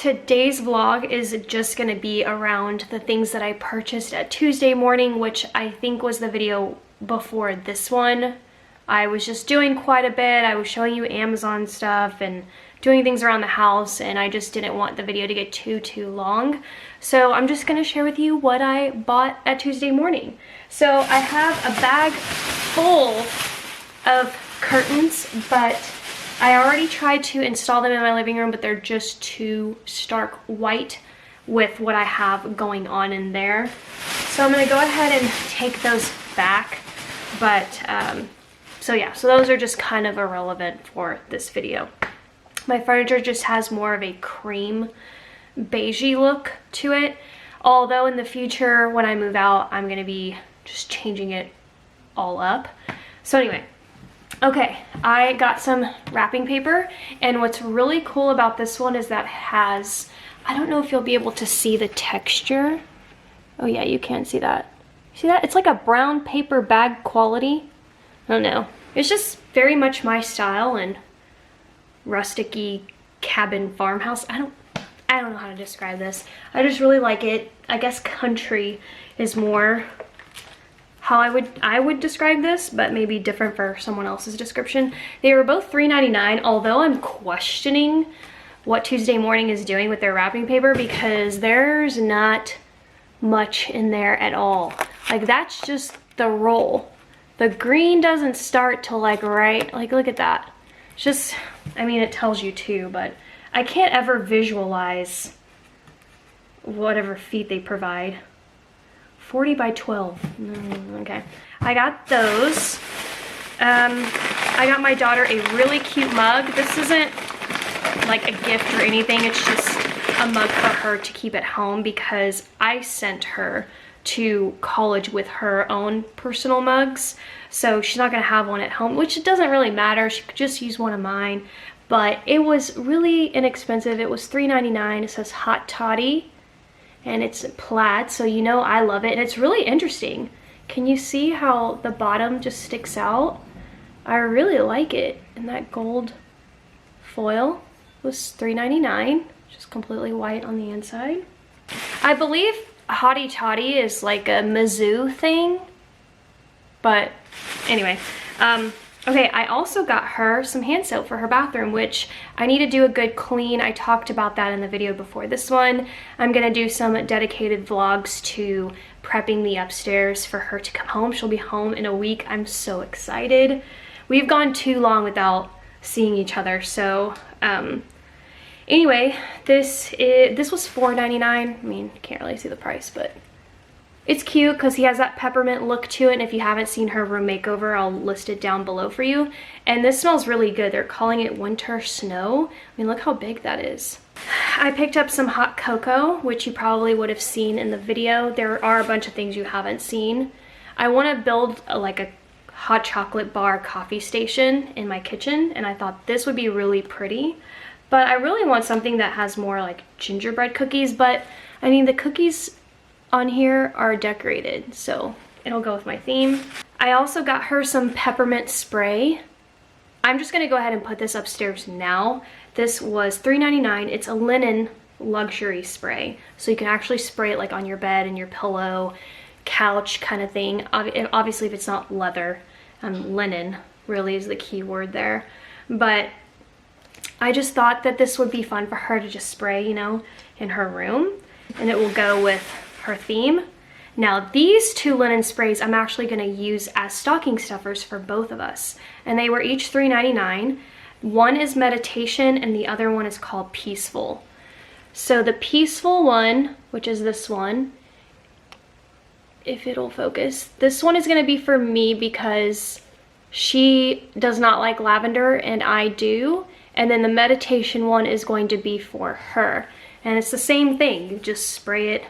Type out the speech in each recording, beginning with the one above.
today's vlog is just gonna be around the things that I purchased at Tuesday morning, which I think was the video before this one. I was just doing quite a bit. I was showing you Amazon stuff and doing things around the house, and I just didn't want the video to get too long. So I'm just gonna share with you what I bought at Tuesday morning. So I have a bag full of curtains, but I already tried to install them in my living room, but they're just too stark white with what I have going on in there. So I'm gonna go ahead and take those back. But, so yeah, so those are just kind of irrelevant for this video. My furniture just has more of a cream beigey look to it. Although in the future, when I move out, I'm gonna be just changing it all up. So anyway, okay, I got some wrapping paper, and what's really cool about this one is that it has, I don't know if you'll be able to see the texture. Oh yeah, you can see that. See that? It's like a brown paper bag quality. I don't know. It's just very much my style and rustic-y cabin farmhouse. I don't know how to describe this. I just really like it. I guess country is more how I would describe this, but maybe different for someone else's description. They were both $3.99, although I'm questioning what Tuesday Morning is doing with their wrapping paper, because there's not much in there at all. Like, that's just the roll. The green doesn't start till like look at that. It's just, I mean, it tells you too, but I can't ever visualize whatever feet they provide. 40 by 12. Okay. I got those. I got my daughter a really cute mug. This isn't like a gift or anything. It's just a mug for her to keep at home, because I sent her to college with her own personal mugs. So she's not gonna have one at home, which it doesn't really matter. She could just use one of mine. But it was really inexpensive. It was $3.99. It says Hot Toddy, and it's plaid, so you know I love it. And it's really interesting. Can you see how the bottom just sticks out? I really like it. And that gold foil was $3.99, just completely white on the inside. I believe Hottie Toddy is like a Mizzou thing, but anyway. Okay, I also got her some hand soap for her bathroom, which I need to do a good clean. I talked about that in the video before this one. I'm gonna do some dedicated vlogs to prepping the upstairs for her to come home. She'll be home in a week. I'm so excited. We've gone too long without seeing each other, so anyway, this was $4.99. I mean, can't really see the price, but it's cute because he has that peppermint look to it. And if you haven't seen her room makeover, I'll list it down below for you. And this smells really good. They're calling it Winter Snow. I mean, look how big that is. I picked up some hot cocoa, which you probably would have seen in the video. There are a bunch of things you haven't seen. I want to build like a hot chocolate bar coffee station in my kitchen, and I thought this would be really pretty. But I really want something that has more like gingerbread cookies, but I mean, the cookies on here are decorated, so it'll go with my theme. I also got her some peppermint spray. I'm just gonna go ahead and put this upstairs now. This was $3.99. It's a linen luxury spray, so you can actually spray it like on your bed and your pillow, couch kind of thing. Obviously, if it's not leather, linen really is the key word there. But I just thought that this would be fun for her to just spray, you know, in her room, and it will go with her theme. Now, these two linen sprays I'm actually going to use as stocking stuffers for both of us, and they were each $3.99. One is meditation and the other one is called peaceful. So the peaceful one, which is this one, if it'll focus, this one is going to be for me because she does not like lavender and I do. And then the meditation one is going to be for her, and it's the same thing. You just spray it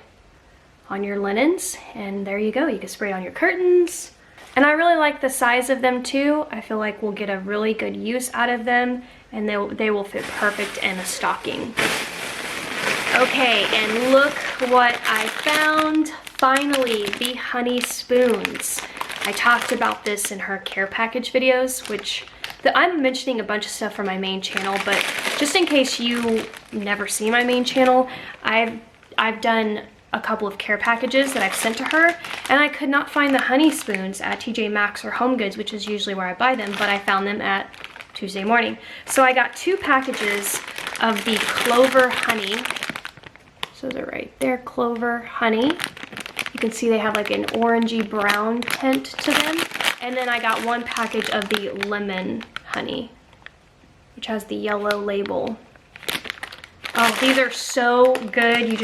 on your linens, and there you go. You can spray it on your curtains. And I really like the size of them too. I feel like we'll get a really good use out of them, and they will fit perfect in a stocking. Okay, and look what I found. Finally, the honey spoons. I talked about this in her care package videos, which I'm mentioning a bunch of stuff from my main channel, but just in case you never see my main channel, I've done a couple of care packages that I've sent to her, and I could not find the honey spoons at TJ Maxx or Home Goods, which is usually where I buy them, but I found them at Tuesday Morning. So I got 2 packages of the Clover Honey. So they're right there, Clover Honey. You can see they have like an orangey brown tint to them. And then I got 1 package of the Lemon Honey, which has the yellow label. Oh, these are so good.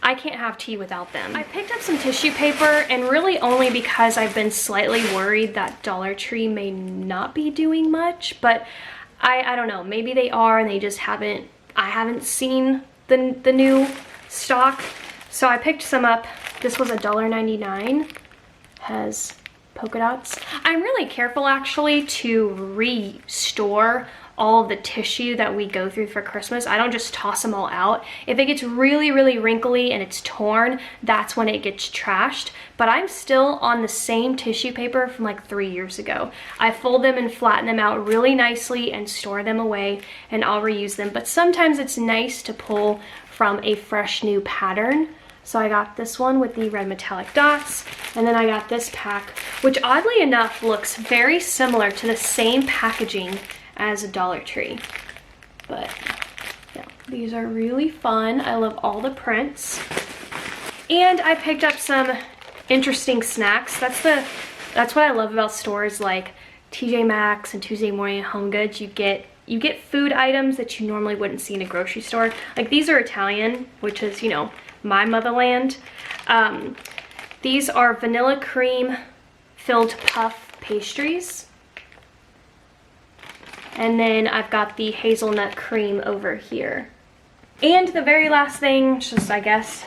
I can't have tea without them. I picked up some tissue paper, and really only because I've been slightly worried that Dollar Tree may not be doing much, but I don't know, maybe they are and they just I haven't seen the new stock. So I picked some up. This was $1.99, has polka dots. I'm really careful actually to restore all of the tissue that we go through for Christmas. I don't just toss them all out. If it gets really, really wrinkly and it's torn, that's when it gets trashed. But I'm still on the same tissue paper from like 3 years ago. I fold them and flatten them out really nicely and store them away, and I'll reuse them. But sometimes it's nice to pull from a fresh new pattern. So I got this one with the red metallic dots, and then I got this pack, which oddly enough looks very similar to the same packaging as a Dollar Tree. But yeah, these are really fun. I love all the prints. And I picked up some interesting snacks. That's what I love about stores like TJ Maxx and Tuesday Morning and Home Goods. You get food items that you normally wouldn't see in a grocery store. Like these are Italian, which is, you know, my motherland. These are vanilla cream filled puff pastries. And then I've got the hazelnut cream over here. And the very last thing, just I guess,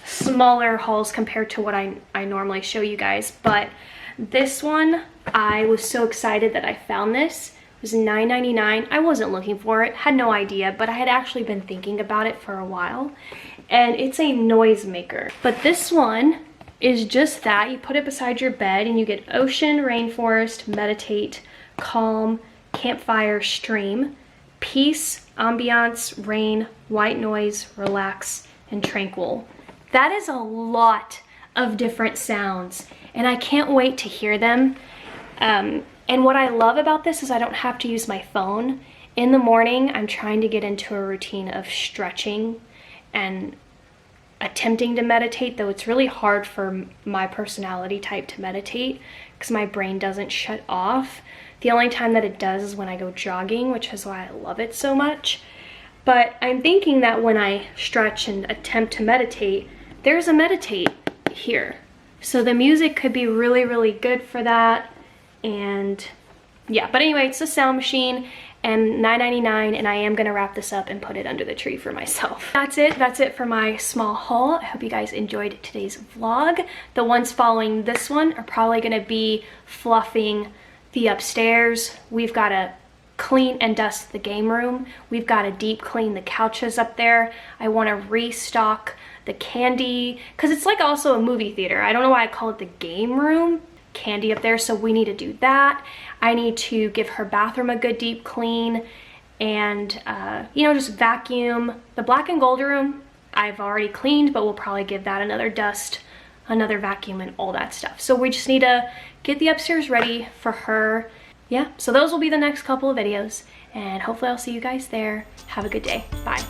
smaller hauls compared to what I normally show you guys. But this one, I was so excited that I found this. It was $9.99. I wasn't looking for it, had no idea, but I had actually been thinking about it for a while. And it's a noise maker. But this one is just that. You put it beside your bed and you get ocean, rainforest, meditate, calm, campfire, stream, peace, ambiance, rain, white noise, relax, and tranquil. That is a lot of different sounds, and I can't wait to hear them. And what I love about this is I don't have to use my phone. In the morning, I'm trying to get into a routine of stretching and attempting to meditate, though it's really hard for my personality type to meditate because my brain doesn't shut off. The only time that it does is when I go jogging, which is why I love it so much. But I'm thinking that when I stretch and attempt to meditate, there's a meditate here. So the music could be really, really good for that. And yeah, but anyway, it's a sound machine and $9.99, and I am gonna wrap this up and put it under the tree for myself. That's it for my small haul. I hope you guys enjoyed today's vlog. The ones following this one are probably gonna be fluffing the upstairs. We've got to clean and dust the game room. We've got to deep clean the couches up there. I want to restock the candy, because it's like also a movie theater. I don't know why I call it the game room. Candy up there, so we need to do that. I need to give her bathroom a good deep clean, and you know, just vacuum. The black and gold room I've already cleaned, but we'll probably give that another dust, another vacuum, and all that stuff. So we just need to get the upstairs ready for her. Yeah, so those will be the next couple of videos, and hopefully I'll see you guys there. Have a good day. Bye.